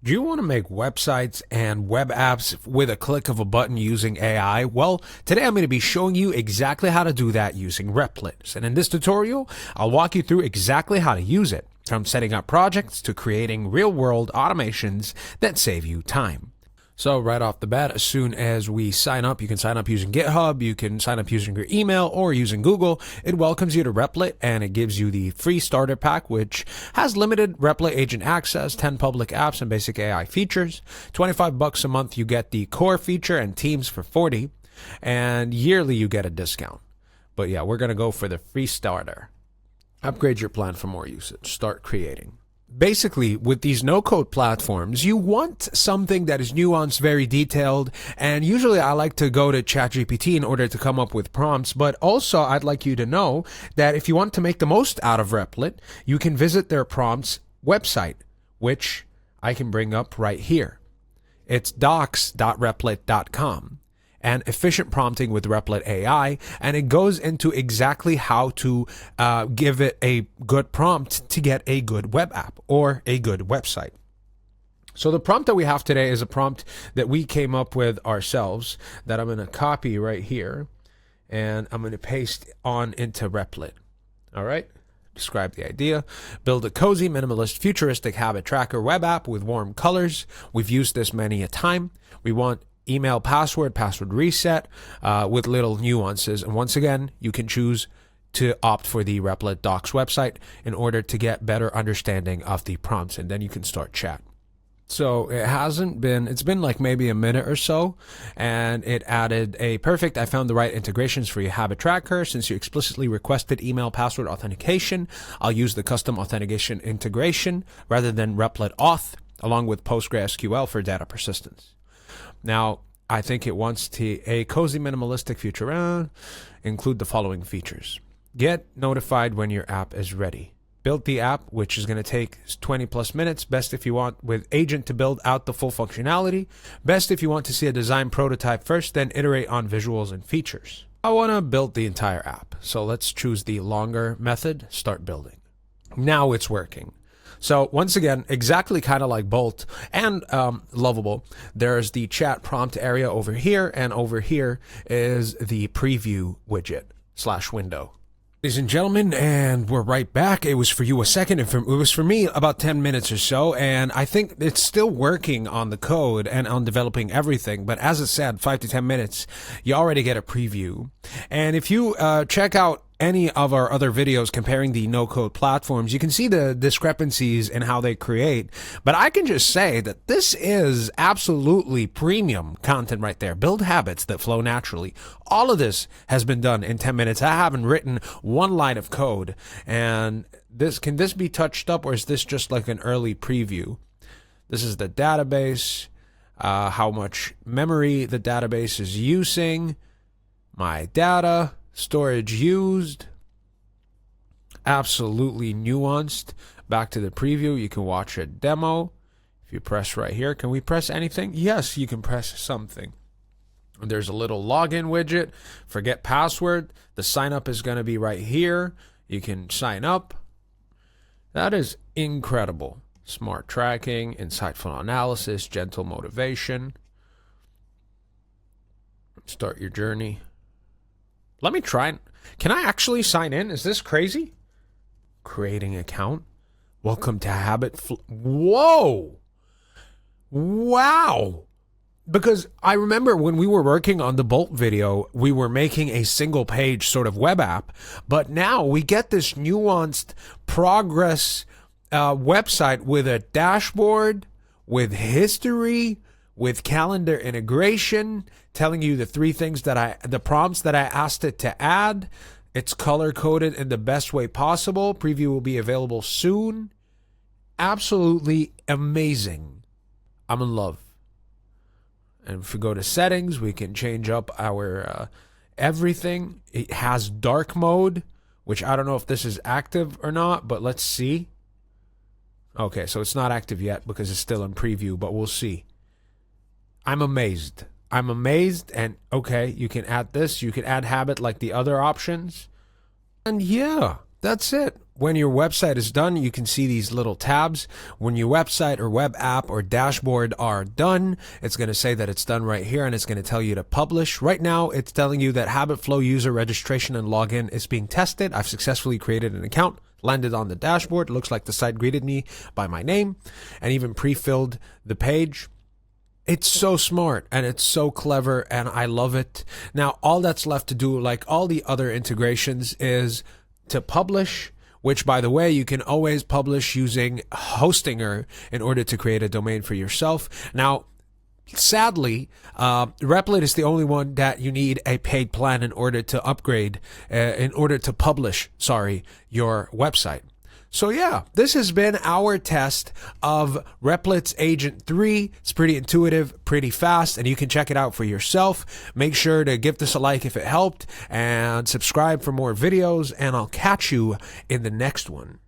Do you want to make websites and web apps with a click of a button using AI? Well, today I'm going to be showing you exactly how to do that using Replit. And in this tutorial, I'll walk you through exactly how to use it, from setting up projects to creating real-world automations that save you time. So right off the bat, as soon as we sign up, you can sign up using GitHub, you can sign up using your email or using Google. It welcomes you to Replit and it gives you the free starter pack, which has limited Replit agent access, 10 public apps and basic AI features. $25 a month, you get the core feature and teams for 40, and yearly you get a discount. But yeah, we're going to go for the free starter. Upgrade your plan for more usage. Start creating. Basically, with these no-code platforms, you want something that is nuanced, very detailed, and usually I like to go to ChatGPT in order to come up with prompts, but also I'd like you to know that if you want to make the most out of Replit, you can visit their prompts website, which I can bring up right here. It's docs.replit.com. And efficient prompting with Replit AI, and it goes into exactly how to give it a good prompt to get a good web app or a good website. So the prompt that we have today is a prompt that we came up with ourselves that I'm going to copy right here, and I'm going to paste on into Replit. All right. Describe the idea. Build a cozy, minimalist, futuristic habit tracker web app with warm colors. We've used this many a time. We want email password reset with little nuances. And once again, you can choose to opt for the Replit Docs website in order to get better understanding of the prompts, and then you can start chat. So it's been like maybe a minute or so, and it added a perfect, I found the right integrations for your habit tracker. Since you explicitly requested email password authentication, I'll use the custom authentication integration rather than Replit Auth, along with PostgreSQL for data persistence. Now, I think it wants a cozy minimalistic future. Include the following features. Get notified when your app is ready. Build the app, which is going to take 20 plus minutes. Best if you want with agent to build out the full functionality. Best if you want to see a design prototype first, then iterate on visuals and features. I want to build the entire app. So let's choose the longer method, start building. Now it's working. So once again, exactly kind of like Bolt and Lovable, there's the chat prompt area over here, and over here is the preview widget / window. Ladies and gentlemen, and we're right back. It was for you a second, and it was for me about 10 minutes or so, and I think it's still working on the code and on developing everything, but as I said, 5 to 10 minutes, you already get a preview. And if you check out any of our other videos comparing the no-code platforms, you can see the discrepancies in how they create. But I can just say that this is absolutely premium content right there. Build habits that flow naturally. All of this has been done in 10 minutes. I haven't written one line of code. And can this be touched up, or is this just like an early preview? This is the database, how much memory the database is using, my data, storage used, absolutely nuanced. Back to the preview, you can watch a demo. If you press right here, can we press anything? Yes, you can press something. There's a little login widget, forget password. The sign up is going to be right here. You can sign up. That is incredible. Smart tracking, insightful analysis, gentle motivation. Start your journey. Let me try. Can I actually sign in? Is this crazy? Creating account. Welcome to Habit. Whoa. Wow. Because I remember when we were working on the Bolt video, we were making a single page sort of web app. But now we get this nuanced progress website with a dashboard, with history, with calendar integration, telling you the the prompts that I asked it to add. It's color coded in the best way possible. Preview will be available soon. Absolutely amazing. I'm in love. And if we go to settings, we can change up our everything. It has dark mode, which I don't know if this is active or not, but let's see. Okay, so it's not active yet because it's still in preview, but we'll see. I'm amazed. And okay, you can add this. You can add habit like the other options. And yeah, that's it. when your website is done, you can see these little tabs. When your website or web app or dashboard are done, it's going to say that it's done right here, and it's going to tell you to publish. Right now, it's telling you that Habitflow user registration and login is being tested. I've successfully created an account, landed on the dashboard. Looks like the site greeted me by my name and even pre-filled the page. It's so smart and it's so clever and I love it. Now, all that's left to do, like all the other integrations, is to publish, which, by the way, you can always publish using Hostinger in order to create a domain for yourself. Now, sadly, Replit is the only one that you need a paid plan in order to upgrade, in order to publish, your website. So yeah, this has been our test of Replit's Agent 3. It's pretty intuitive, pretty fast, and you can check it out for yourself. Make sure to give this a like if it helped, and subscribe for more videos, and I'll catch you in the next one.